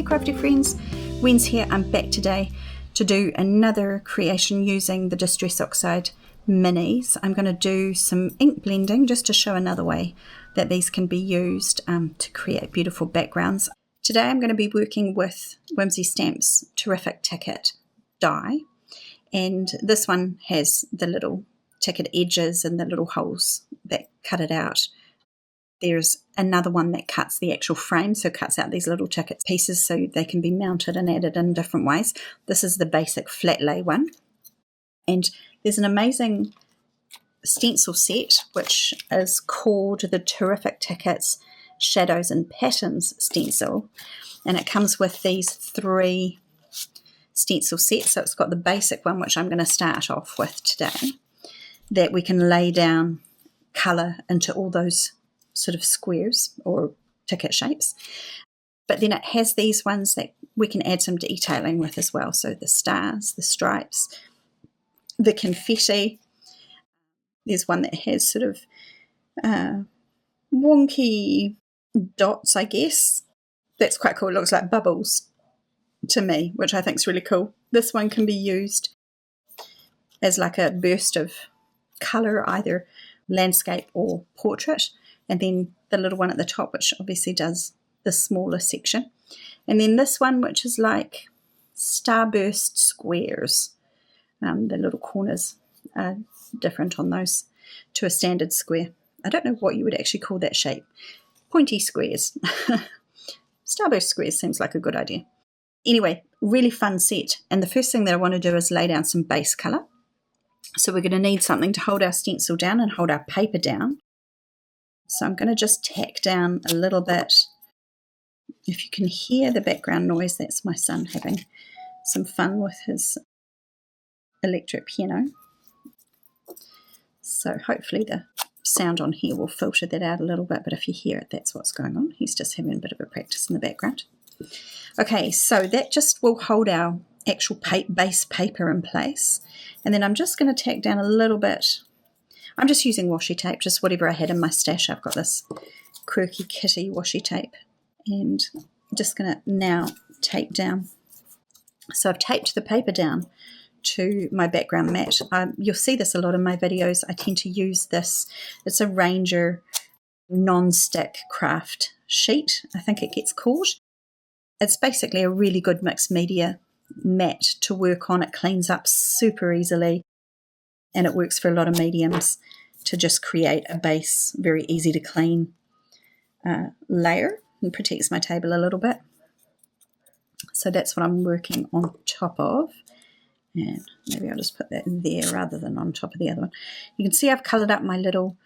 crafty friends, Wen's here. I'm back today to do another creation using the Distress Oxide minis. I'm going to do some ink blending just to show another way that these can be used to create beautiful backgrounds. Today I'm going to be working with Whimsy Stamp's terrific ticket die, and this one has the little ticket edges and the little holes that cut it out. There's another one that cuts the actual frame, so cuts out these little ticket pieces so they can be mounted and added in different ways. This is the basic flat lay one. And there's an amazing stencil set which is called the Terrific Tickets Shadows and Patterns stencil, and it comes with these 3 stencil sets. So it's got the basic one, which I'm going to start off with today, that we can lay down colour into all those sort of squares or ticket shapes. But then it has these ones that we can add some detailing with as well. So the stars, the stripes, the confetti. There's one that has sort of wonky dots, I guess. That's quite cool. It looks like bubbles to me, which I think is really cool. This one can be used as like a burst of colour, either landscape or portrait. And then the little one at the top, which obviously does the smaller section. And then this one, which is like starburst squares. The little corners are different on those to a standard square. I don't know what you would actually call that shape. Pointy squares. Starburst squares seems like a good idea. Anyway, really fun set. And the first thing that I want to do is lay down some base colour. So we're going to need something to hold our stencil down and hold our paper down. So I'm going to just tack down a little bit. If you can hear the background noise, that's my son having some fun with his electric piano. So hopefully the sound on here will filter that out a little bit, but if you hear it, that's what's going on. He's just having a bit of a practice in the background. Okay, so that just will hold our actual base paper in place. And then I'm just going to tack down a little bit. I'm just using washi tape, just whatever I had in my stash. I've got this quirky kitty washi tape, and I'm just going to now tape down. So I've taped the paper down to my background mat. You'll see this a lot in my videos. I tend to use this. It's a Ranger non-stick craft sheet, I think it gets called. It's basically a really good mixed media mat to work on. It cleans up super easily, and it works for a lot of mediums to just create a base, very easy to clean layer, and protects my table a little bit. So that's what I'm working on top of. And maybe I'll just put that in there rather than on top of the other one. You can see I've coloured up my little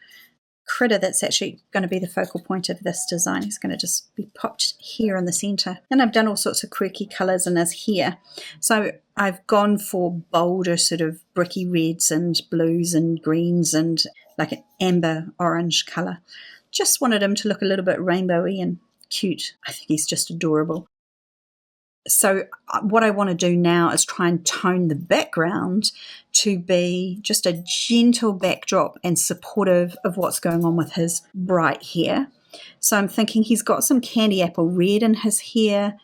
critter that's actually going to be the focal point of this design. He's going to just be popped here in the centre. And I've done all sorts of quirky colours in his hair. So I've gone for bolder sort of bricky reds and blues and greens and like an amber orange colour. Just wanted him to look a little bit rainbowy and cute. I think he's just adorable. So what I want to do now is try and tone the background to be just a gentle backdrop and supportive of what's going on with his bright hair. So I'm thinking he's got some candy apple red in his hair,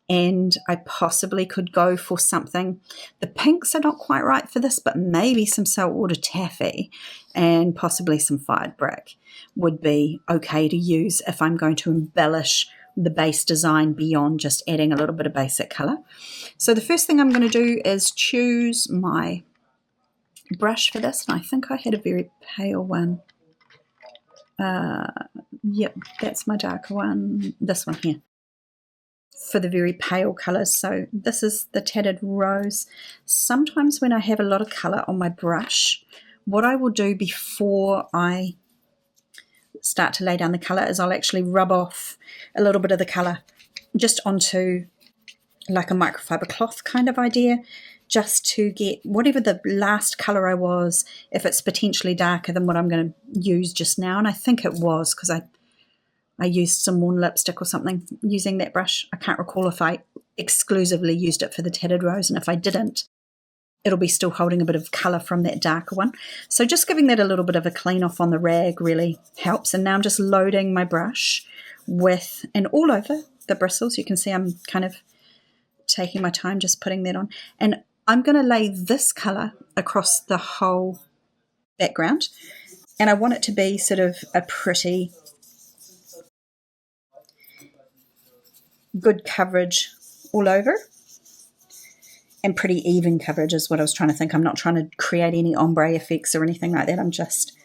and I possibly could go for something. The pinks are not quite right for this, but maybe some saltwater taffy and possibly some fired brick would be okay to use if I'm going to embellish the base design beyond just adding a little bit of basic colour. So the first thing I'm going to do is choose my brush for this, and I think I had a very pale one. Yep, that's my darker one, this one here, for the very pale colours. So this is the Tattered Rose. Sometimes when I have a lot of colour on my brush, what I will do before I start to lay down the colour is I'll actually rub off a little bit of the colour just onto like a microfiber cloth kind of idea, just to get whatever the last colour I was, if it's potentially darker than what I'm going to use just now. And I think it was, because I used some worn lipstick or something using that brush. I can't recall if I exclusively used it for the Tattered Rose, and if I didn't, it'll be still holding a bit of colour from that darker one. So just giving that a little bit of a clean off on the rag really helps. And now I'm just loading my brush with an all over the bristles. You can see I'm kind of taking my time just putting that on. And I'm going to lay this colour across the whole background. And I want it to be sort of a pretty good coverage all over. And pretty even coverage is what I was trying to think. I'm not trying to create any ombre effects or anything like that. I'm just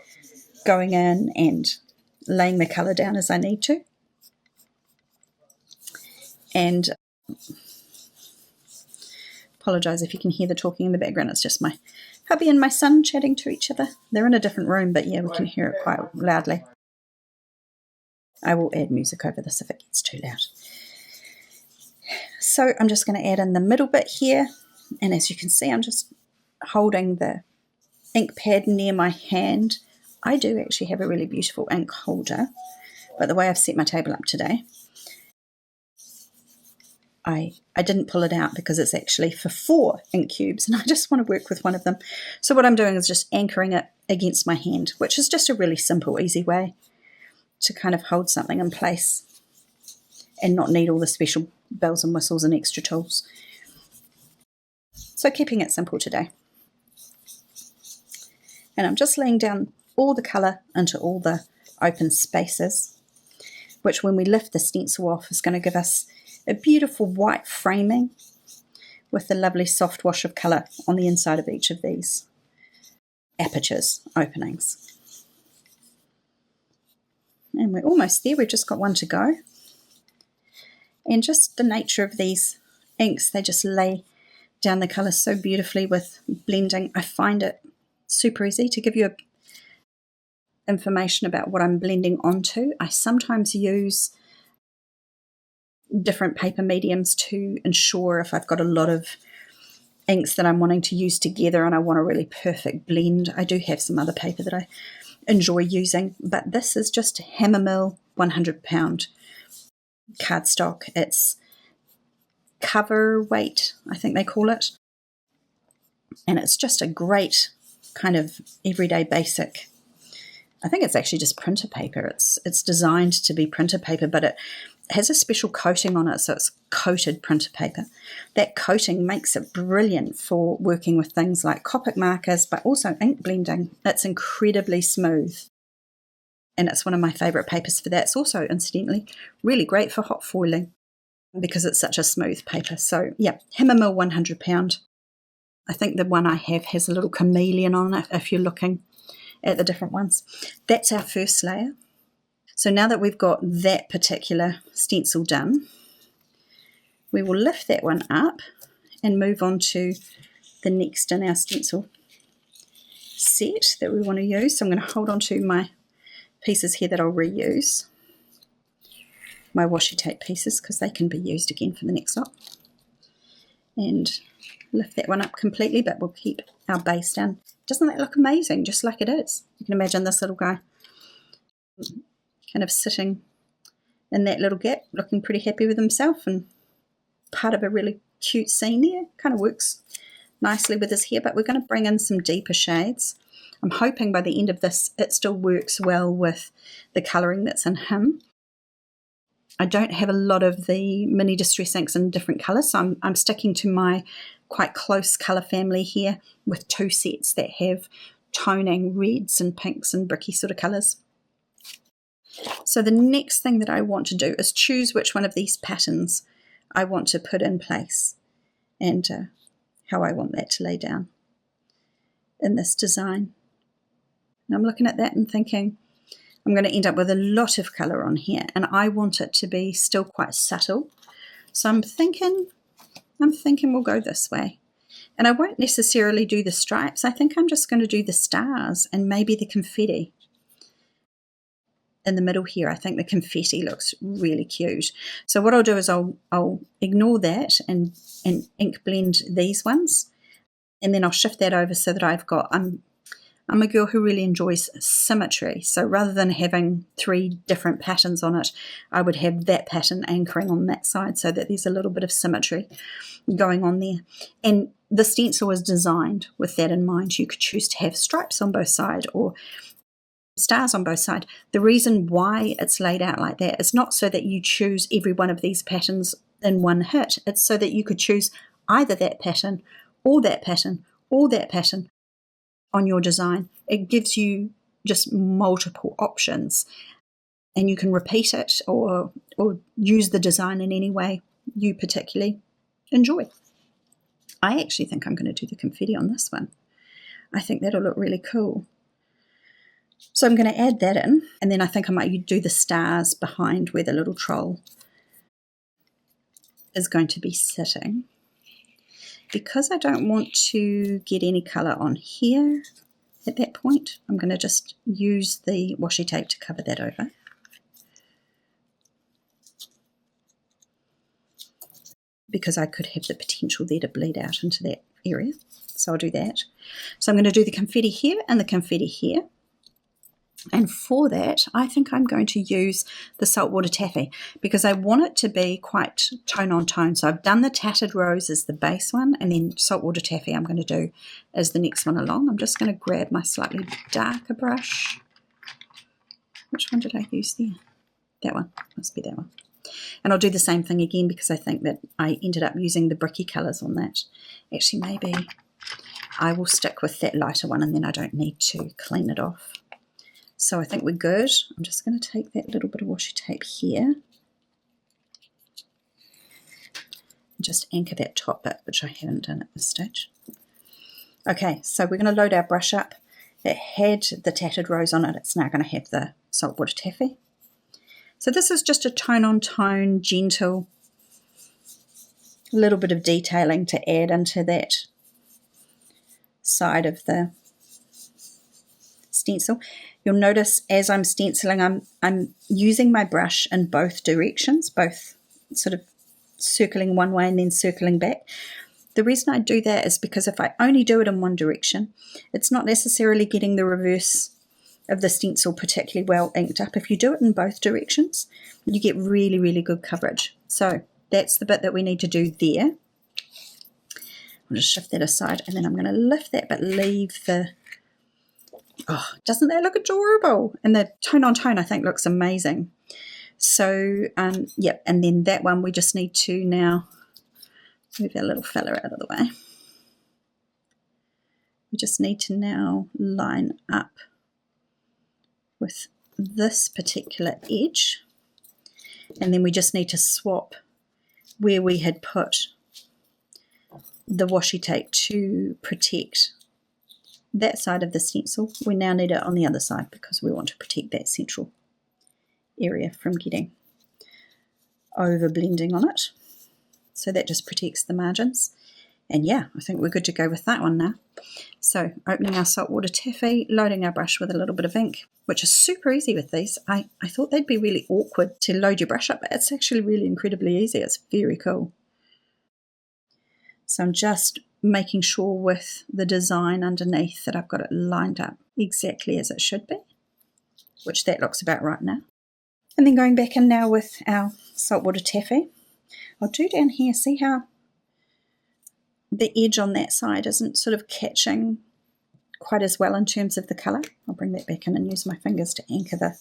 going in and laying the colour down as I need to. And apologise if you can hear the talking in the background. It's just my hubby and my son chatting to each other. They're in a different room, but yeah, we can hear it quite loudly. I will add music over this if it gets too loud. So I'm just going to add in the middle bit here. And as you can see, I'm just holding the ink pad near my hand. I do actually have a really beautiful ink holder, but the way I've set my table up today, I didn't pull it out because it's actually for 4 ink cubes and I just want to work with one of them. So what I'm doing is just anchoring it against my hand, which is just a really simple, easy way to kind of hold something in place and not need all the special bells and whistles and extra tools. So keeping it simple today. And I'm just laying down all the colour into all the open spaces, which when we lift the stencil off is going to give us a beautiful white framing with a lovely soft wash of colour on the inside of each of these apertures, openings. And we're almost there, we've just got one to go. And just the nature of these inks, they just lay down the colour so beautifully with blending. I find it super easy. To give you information about what I'm blending onto, I sometimes use different paper mediums to ensure if I've got a lot of inks that I'm wanting to use together and I want a really perfect blend. I do have some other paper that I enjoy using, but this is just Hammermill 100-pound cardstock. It's cover weight, I think they call it, and it's just a great kind of everyday basic. I think it's actually just printer paper. It's designed to be printer paper, but it has a special coating on it, so it's coated printer paper. That coating makes it brilliant for working with things like Copic markers, but also ink blending. It's incredibly smooth, and it's one of my favourite papers for that. It's also, incidentally, really great for hot foiling because it's such a smooth paper. So, yeah, Hammermill 100-pound. I think the one I have has a little chameleon on it if you're looking at the different ones. That's our first layer. So now that we've got that particular stencil done, we will lift that one up and move on to the next in our stencil set that we want to use. So I'm going to hold on to my pieces here that I'll reuse, my washi tape pieces, because they can be used again for the next lot. And lift that one up completely, but we'll keep our base down. Doesn't that look amazing, just like it is? You can imagine this little guy kind of sitting in that little gap, looking pretty happy with himself and part of a really cute scene there. Kind of works nicely with his hair, but we're going to bring in some deeper shades. I'm hoping by the end of this it still works well with the colouring that's in him. I don't have a lot of the mini distress inks in different colours, so I'm sticking to my quite close colour family here with 2 sets that have toning reds and pinks and bricky sort of colours. So the next thing that I want to do is choose which one of these patterns I want to put in place and how I want that to lay down in this design. And I'm looking at that and thinking I'm going to end up with a lot of colour on here, and I want it to be still quite subtle. So I'm thinking we'll go this way. And I won't necessarily do the stripes. I think I'm just going to do the stars and maybe the confetti. In the middle here, I think the confetti looks really cute. So what I'll do is I'll ignore that and ink blend these ones, and then I'll shift that over so that I've got, I'm a girl who really enjoys symmetry. So rather than having 3 different patterns on it, I would have that pattern anchoring on that side so that there's a little bit of symmetry going on there. And the stencil was designed with that in mind. You could choose to have stripes on both sides or stars on both sides. The reason why it's laid out like that is not so that you choose every one of these patterns in one hit. It's so that you could choose either that pattern or that pattern or that pattern on your design. It gives you just multiple options, and you can repeat it or use the design in any way you particularly enjoy. I actually think I'm going to do the confetti on this one. I think that'll look really cool. So I'm going to add that in, and then I think I might do the stars behind where the little troll is going to be sitting. Because I don't want to get any colour on here at that point, I'm going to just use the washi tape to cover that over. Because I could have the potential there to bleed out into that area. So I'll do that. So I'm going to do the confetti here and the confetti here. And for that, I think I'm going to use the saltwater taffy because I want it to be quite tone on tone. So I've done the tattered rose as the base one, and then saltwater taffy I'm going to do as the next one along. I'm just going to grab my slightly darker brush. Which one did I use there? That one. Must be that one. And I'll do the same thing again because I think that I ended up using the bricky colours on that. Actually, maybe I will stick with that lighter one and then I don't need to clean it off. So I think we're good. I'm just going to take that little bit of washi tape here and just anchor that top bit, which I haven't done at this stage. Okay, so we're going to load our brush up. It had the tattered rose on it. It's now going to have the saltwater taffy. So this is just a tone-on-tone, gentle, little bit of detailing to add into that side of the stencil. You'll notice as I'm stenciling, I'm using my brush in both directions, both sort of circling one way and then circling back. The reason I do that is because if I only do it in one direction, it's not necessarily getting the reverse of the stencil particularly well inked up. If you do it in both directions, you get really, really good coverage. So that's the bit that we need to do there. I'll just shift that aside, and then I'm going to lift that but leave the... Oh, doesn't that look adorable? And the tone on tone I think looks amazing. So, yep, and then that one we just need to now move that little fella out of the way. We just need to now line up with this particular edge, and then we just need to swap where we had put the washi tape to protect that side of the stencil. We now need it on the other side because we want to protect that central area from getting over blending on it. So that just protects the margins. And yeah, I think we're good to go with that one now. So opening our saltwater taffy, loading our brush with a little bit of ink, which is super easy with these. I thought they'd be really awkward to load your brush up, but it's actually really incredibly easy. It's very cool. So I'm just making sure with the design underneath that I've got it lined up exactly as it should be, which that looks about right now. And then going back in now with our saltwater taffy, I'll do down here, see how the edge on that side isn't sort of catching quite as well in terms of the colour. I'll bring that back in and use my fingers to anchor the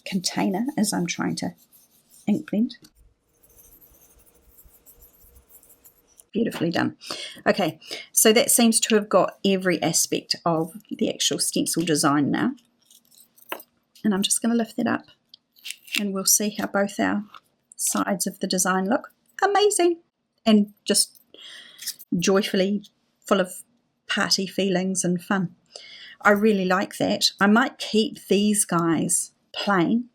container as I'm trying to ink blend. Beautifully done. Okay, so that seems to have got every aspect of the actual stencil design now. And I'm just going to lift that up and we'll see how both our sides of the design look. Amazing! And just joyfully full of party feelings and fun. I really like that. I might keep these guys plain,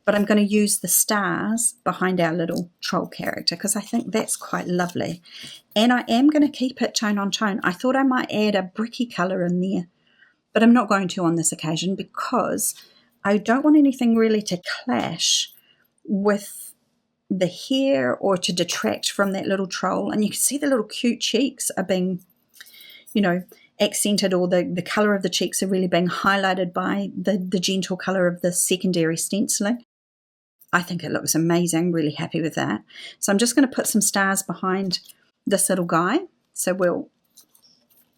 but I'm going to use the stars behind our little troll character because I think that's quite lovely. And I am going to keep it tone on tone. I thought I might add a bricky colour in there, but I'm not going to on this occasion because I don't want anything really to clash with the hair or to detract from that little troll. And you can see the little cute cheeks are being, you know, accented, or the colour of the cheeks are really being highlighted by the gentle colour of the secondary stenciling. I think it looks amazing, really happy with that. So I'm just going to put some stars behind this little guy. So we'll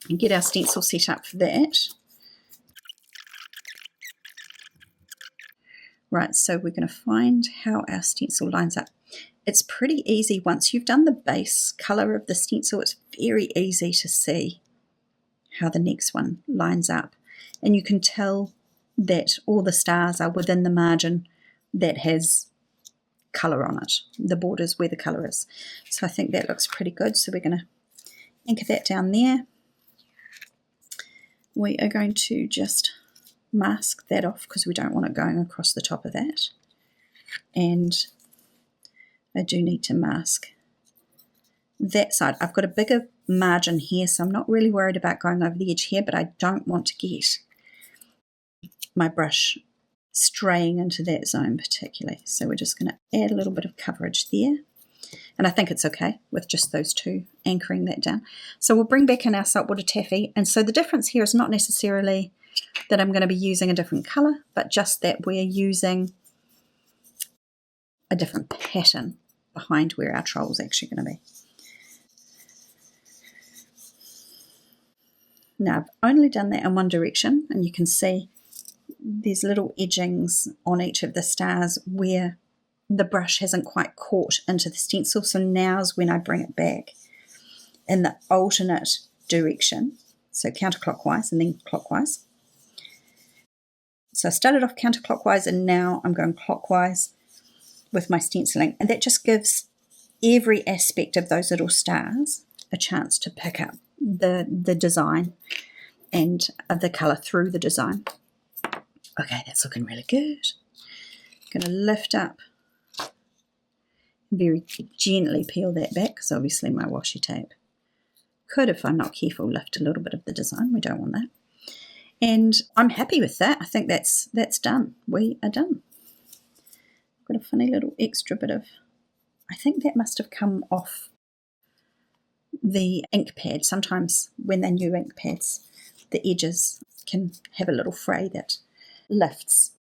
get our stencil set up for that. Right, so we're going to find how our stencil lines up. It's pretty easy. Once you've done the base colour of the stencil, it's very easy to see how the next one lines up. And you can tell that all the stars are within the margin that has colour on it, the borders where the colour is. So I think that looks pretty good. So we're going to anchor that down there. We are going to just mask that off because we don't want it going across the top of that. And I do need to mask that side. I've got a bigger margin here, so I'm not really worried about going over the edge here, but I don't want to get my brush straying into that zone particularly. So we're just going to add a little bit of coverage there. And I think it's okay with just those two anchoring that down. So we'll bring back in our saltwater taffy. And so the difference here is not necessarily that I'm going to be using a different colour, but just that we're using a different pattern behind where our troll is actually going to be. Now I've only done that in one direction, and you can see there's little edgings on each of the stars where the brush hasn't quite caught into the stencil. So now's when I bring it back in the alternate direction, so counterclockwise and then clockwise. So I started off counterclockwise and now I'm going clockwise with my stenciling, and that just gives every aspect of those little stars a chance to pick up the design and the colour through the design. Okay, that's looking really good. I'm going to lift up, very gently peel that back because obviously my washi tape could, if I'm not careful, lift a little bit of the design. We don't want that. And I'm happy with that. I think that's done. We are done. I've got a funny little extra bit of, I think that must have come off the ink pad. Sometimes when they're new ink pads, the edges can have a little fray that lifts.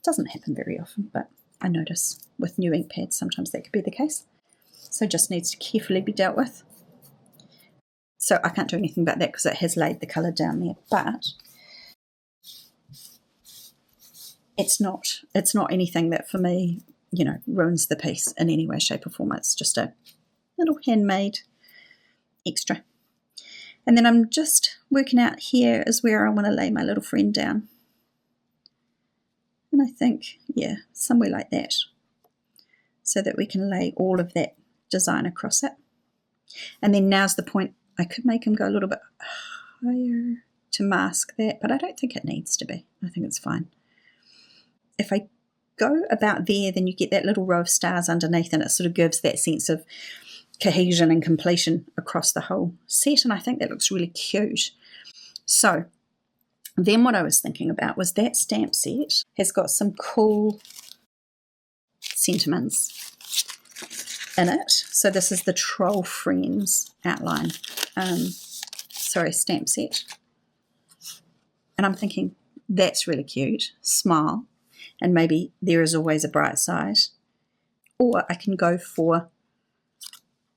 Doesn't happen very often, but I notice with new ink pads sometimes that could be the case. So just needs to carefully be dealt with. So I can't do anything about that because it has laid the colour down there, but it's not anything that for me, ruins the piece in any way, shape or form. It's just a little handmade extra. And then I'm just working out here is where I want to lay my little friend down. And I think, yeah, somewhere like that, so that we can lay all of that design across it. And then now's the point. I could make him go a little bit higher to mask that, but I don't think it needs to be. I think it's fine. If I go about there, then you get that little row of stars underneath, and it sort of gives that sense of cohesion and completion across the whole set, and I think that looks really cute. So then what I was thinking about was that stamp set has got some cool sentiments in it. So this is the Troll Friends outline, stamp set. And I'm thinking that's really cute. Smile, and maybe there is always a bright side. Or I can go for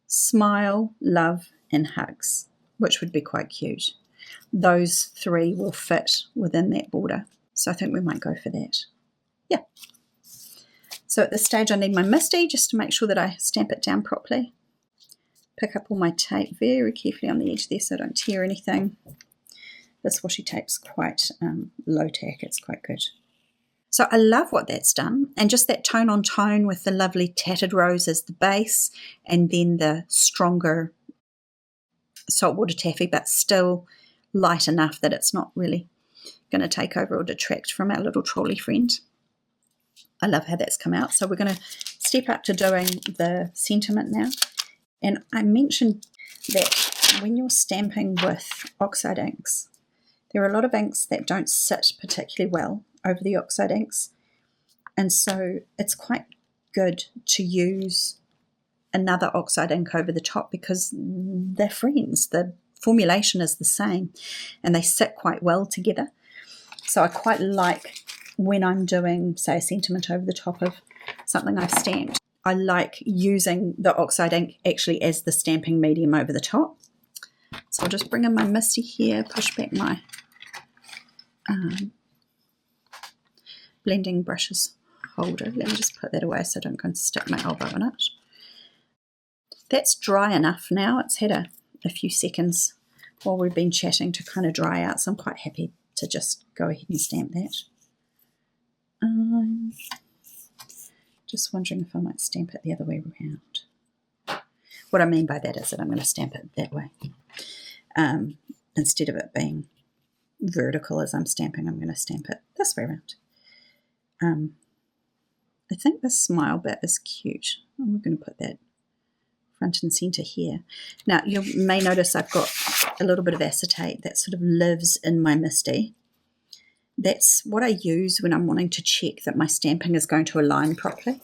smile, love, and hugs, which would be quite cute. Those three will fit within that border. So I think we might go for that. Yeah. So at this stage I need my MISTI just to make sure that I stamp it down properly. Pick up all my tape very carefully on the edge there so I don't tear anything. This washi tape's quite low tack, it's quite good. So I love what that's done, and just that tone on tone with the lovely tattered rose as the base, and then the stronger saltwater taffy, but still light enough that it's not really going to take over or detract from our little trolley friend. I love how that's come out. So we're going to step up to doing the sentiment now. And I mentioned that when you're stamping with Oxide inks, there are a lot of inks that don't sit particularly well over the Oxide inks, and so it's quite good to use another Oxide ink over the top because they're friends. The formulation is the same and they sit quite well together. So I quite like when I'm doing, say, a sentiment over the top of something I've stamped, I like using the Oxide ink actually as the stamping medium over the top. So I'll just bring in my MISTI here, push back my blending brushes holder. Let me just put that away so I don't go and stick my elbow in it. That's dry enough now. It's had a few seconds while we've been chatting to kind of dry out, so I'm quite happy to just go ahead and stamp that. Just wondering if I might stamp it the other way around. What I mean by that is that I'm going to stamp it that way. Instead of it being vertical as I'm stamping, I'm going to stamp it this way around. I think this smile bit is cute. We're going to put that front and center here. Now, you may notice I've got a little bit of acetate that sort of lives in my MISTI. That's what I use when I'm wanting to check that my stamping is going to align properly.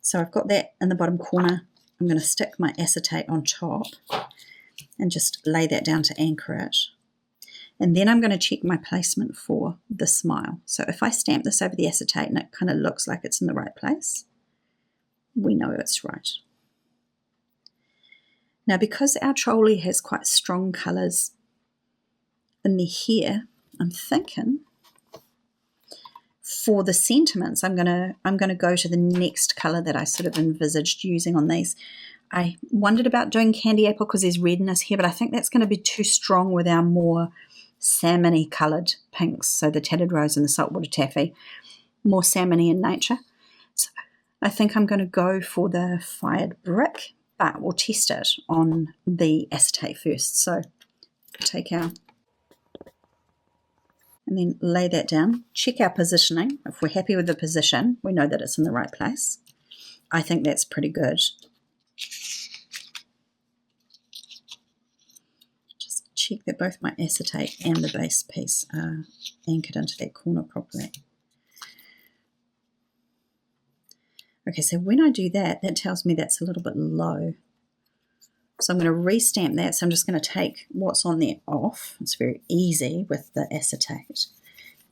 So I've got that in the bottom corner. I'm going to stick my acetate on top and just lay that down to anchor it. And then I'm going to check my placement for the smile. So if I stamp this over the acetate and it kind of looks like it's in the right place, we know it's right. Now, because our trolley has quite strong colours in the hair, I'm thinking for the sentiments, I'm gonna go to the next colour that I sort of envisaged using on these. I wondered about doing candy apple because there's redness here, but I think that's going to be too strong with our more salmony coloured pinks. So the tattered rose and the saltwater taffy, more salmony in nature. So I think I'm going to go for the fired brick, but we'll test it on the acetate first. So take our, and then lay that down. Check our positioning. If we're happy with the position, we know that it's in the right place. I think that's pretty good. Just check that both my acetate and the base piece are anchored into that corner properly. Okay, so when I do that, that tells me that's a little bit low. So I'm going to restamp that. So I'm just going to take what's on there off. It's very easy with the acetate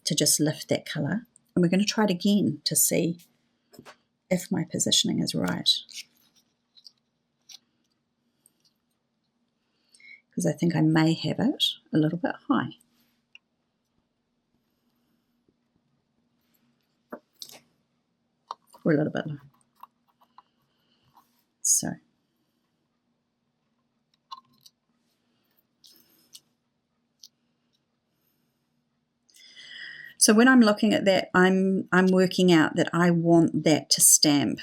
to just lift that colour. And we're going to try it again to see if my positioning is right. Because I think I may have it a little bit high. Or a little bit low. So when I'm looking at that, I'm working out that I want that to stamp.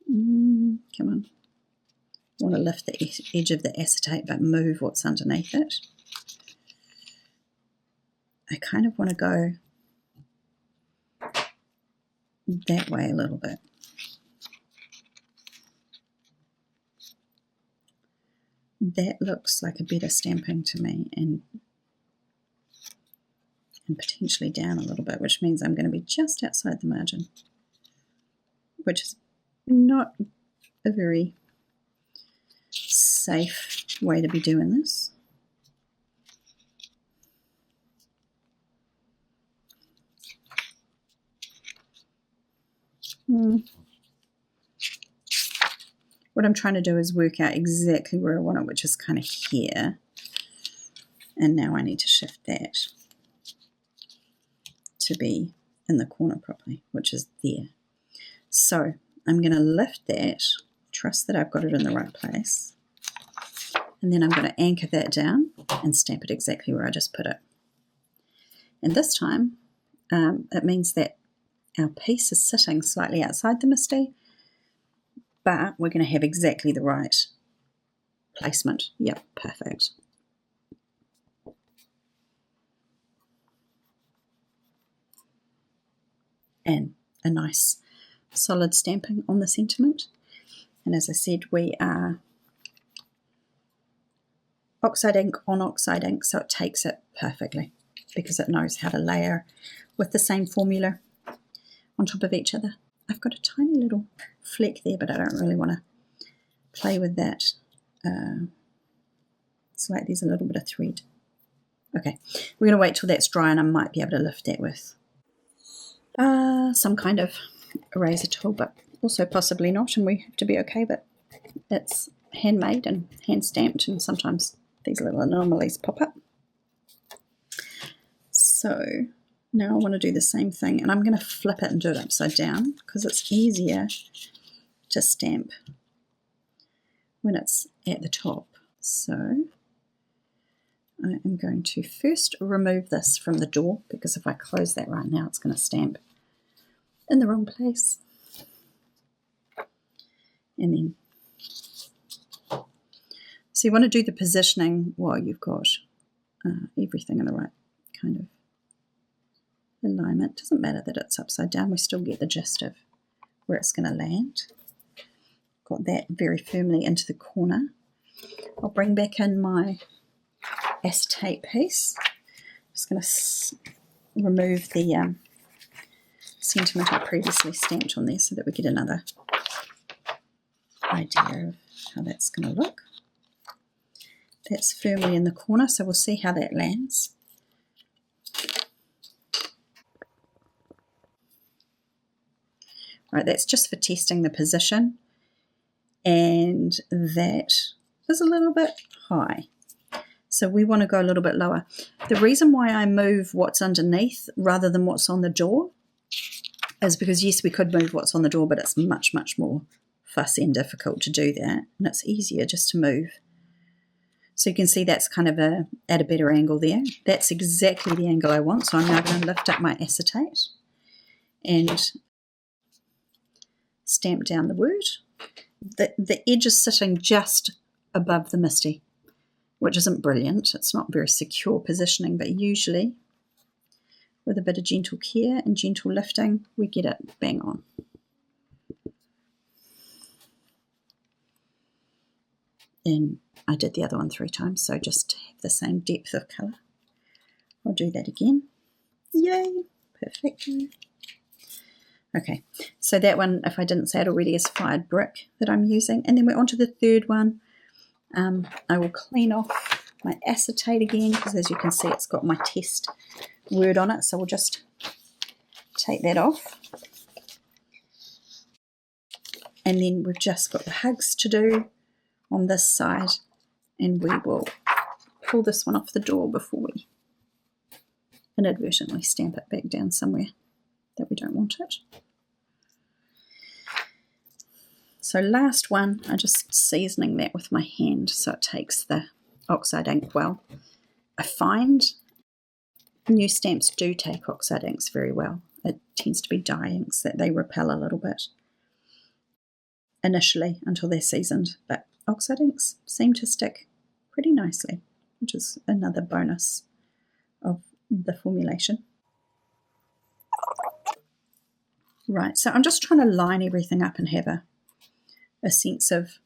Come on. I want to lift the edge of the acetate but move what's underneath it. I kind of want to go that way a little bit. That looks like a better stamping to me, and potentially down a little bit, which means I'm going to be just outside the margin, which is not a very safe way to be doing this. What I'm trying to do is work out exactly where I want it, which is kind of here. And now I need to shift that to be in the corner properly, which is there. So I'm going to lift that, trust that I've got it in the right place, and then I'm going to anchor that down and stamp it exactly where I just put it. And this time it means that our piece is sitting slightly outside the MISTI, but we're going to have exactly the right placement. Yep, perfect. And a nice solid stamping on the sentiment. And as I said, we are Oxide ink on Oxide ink, so it takes it perfectly because it knows how to layer with the same formula on top of each other. I've got a tiny little fleck there, but I don't really want to play with that. It's like there's a little bit of thread. Okay, we're going to wait till that's dry, and I might be able to lift that with some kind of eraser tool, but also possibly not, and we have to be okay, but it's handmade and hand stamped, and sometimes these little anomalies pop up. So Now I want to do the same thing, and I'm going to flip it and do it upside down because it's easier to stamp when it's at the top. So I am going to first remove this from the door, because if I close that right now, it's going to stamp in the wrong place. And then, so you want to do the positioning while you've got everything in the right kind of alignment. Doesn't matter that it's upside down, we still get the gist of where it's going to land. Got that very firmly into the corner. I'll bring back in my acetate piece. Just going to remove the sentiment I previously stamped on there so that we get another idea of how that's going to look. That's firmly in the corner, so we'll see how that lands. Right, that's just for testing the position, and that is a little bit high. So we want to go a little bit lower. The reason why I move what's underneath rather than what's on the door is because, yes, we could move what's on the door, but it's much, much more fussy and difficult to do that, and it's easier just to move. So you can see that's kind of at a better angle there. That's exactly the angle I want, so I'm now going to lift up my acetate and stamp down the word. The edge is sitting just above the Misty, which isn't brilliant. It's not very secure positioning, but usually with a bit of gentle care and gentle lifting, we get it bang on. And I did the other one 3 times, so just to have the same depth of colour. I'll do that again. Yay! Perfect. Okay, so that one, if I didn't say it already, is fired brick that I'm using. And then we're on to the third one. I will clean off my acetate again, because as you can see, it's got my test word on it. So we'll just take that off. And then we've just got the hugs to do on this side, and we will pull this one off the door before we inadvertently stamp it back down somewhere that we don't want it. So last one, I'm just seasoning that with my hand so it takes the Oxide ink well. I find new stamps do take Oxide inks very well. It tends to be dye inks that they repel a little bit initially until they're seasoned, but Oxide inks seem to stick pretty nicely, which is another bonus of the formulation. Right, so I'm just trying to line everything up and have a sense of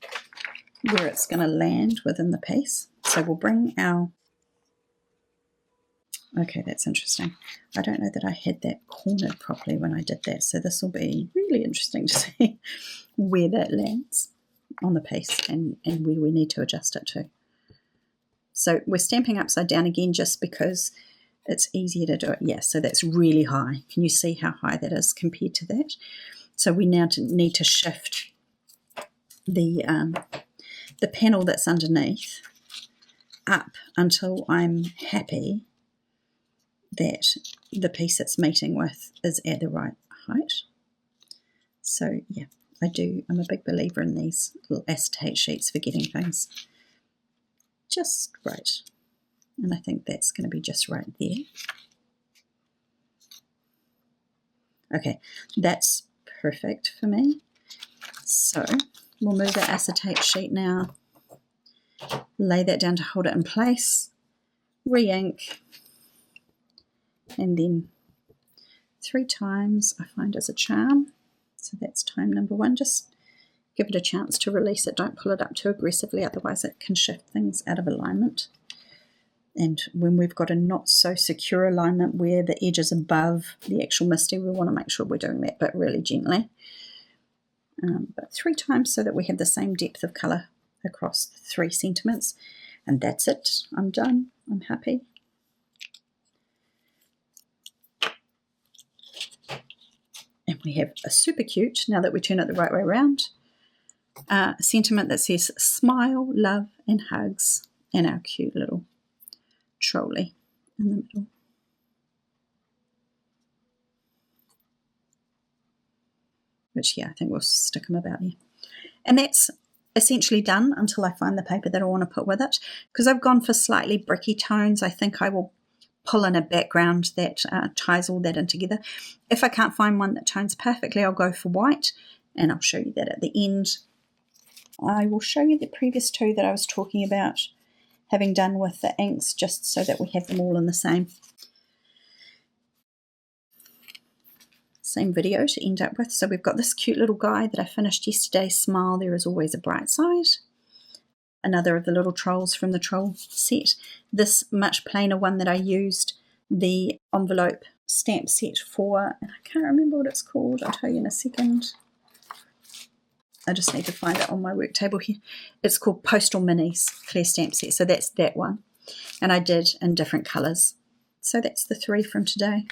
where it's going to land within the piece. So we'll bring our... Okay, that's interesting. I don't know that I had that cornered properly when I did that, so this will be really interesting to see where that lands on the piece and where we need to adjust it to. So we're stamping upside down again just because it's easier to do it. Yeah, so that's really high. Can you see how high that is compared to that? So we now need to shift the panel that's underneath up until I'm happy that the piece it's meeting with is at the right height. So yeah, I'm a big believer in these little acetate sheets for getting things just right. And I think that's going to be just right there. Okay, that's perfect for me. So we'll move the acetate sheet now, lay that down to hold it in place, re-ink, and then 3 times I find is a charm. So that's time number 1. Just give it a chance to release it. Don't pull it up too aggressively, otherwise it can shift things out of alignment. And when we've got a not so secure alignment where the edge is above the actual Misty, we want to make sure we're doing that, but really gently. But 3 times so that we have the same depth of colour across the 3 sentiments. And that's it. I'm done. I'm happy. And we have a super cute, now that we turn it the right way around, sentiment that says smile, love and hugs, and our cute little trolley in the middle. which, yeah, I think we'll stick them about there. And that's essentially done until I find the paper that I want to put with it. Because I've gone for slightly bricky tones, I think I will pull in a background that ties all that in together. If I can't find one that tones perfectly, I'll go for white, and I'll show you that at the end. I will show you the previous two that I was talking about having done with the inks, just so that we have them all in the same video to end up with. So we've got this cute little guy that I finished yesterday, Smile, There Is Always a Bright Side. Another of the little trolls from the troll set. This much plainer one that I used the envelope stamp set for, and I can't remember what it's called, I'll tell you in a second. I just need to find it on my work table here. It's called Postal Minis Clear Stamp Set, so that's that one. And I did in different colours. So that's the 3 from today.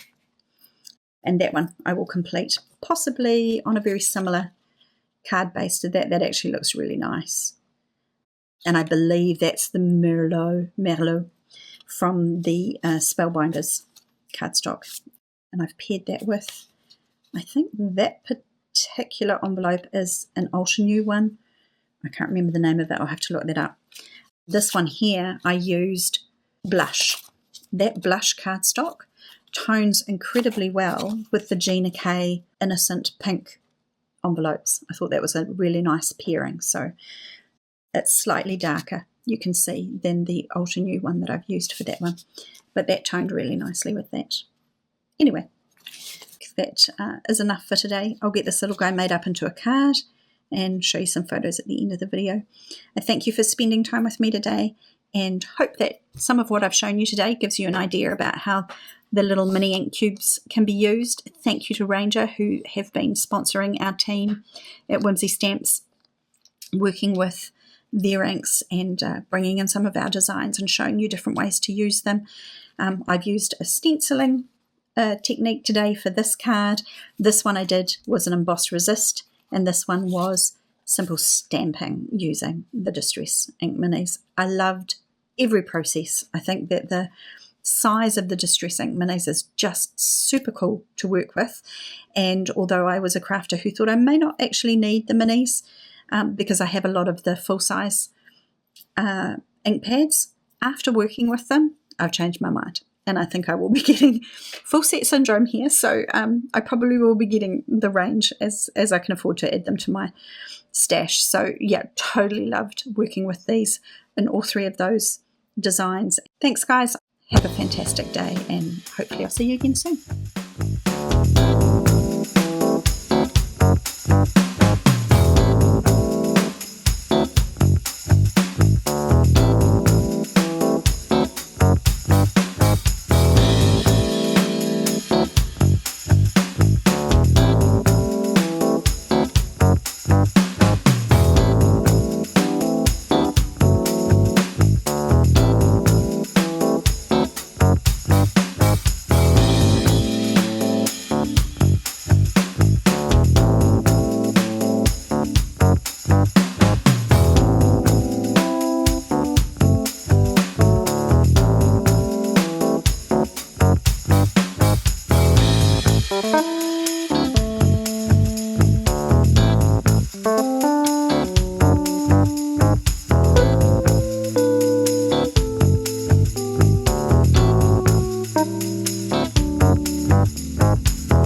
And that one I will complete, possibly on a very similar card base to that. That actually looks really nice. And I believe that's the Merlot from the Spellbinders cardstock. And I've paired that with, I think that particular envelope is an Altenew one. I can't remember the name of it. I'll have to look that up. This one here, I used Blush. That Blush cardstock tones incredibly well with the Gina K Innocent Pink envelopes. I thought that was a really nice pairing. So it's slightly darker, you can see, than the Altenew one that I've used for that one. But that toned really nicely with that. Anyway, that is enough for today. I'll get this little guy made up into a card and show you some photos at the end of the video. I thank you for spending time with me today, and hope that some of what I've shown you today gives you an idea about how the little mini ink cubes can be used. Thank you to Ranger, who have been sponsoring our team at Whimsy Stamps, working with their inks and bringing in some of our designs and showing you different ways to use them. I've used a stenciling technique today for this card. This one I did was an embossed resist, and this one was simple stamping using the Distress ink minis. I loved every process. I think that the size of the Distress ink minis is just super cool to work with, and although I was a crafter who thought I may not actually need the minis because I have a lot of the full-size ink pads, after working with them I've changed my mind, and I think I will be getting full set syndrome here, so I probably will be getting the range as I can afford to add them to my stash. So yeah, totally loved working with these in all 3 of those designs. Thanks guys, have a fantastic day, and hopefully I'll see you again soon. Bye.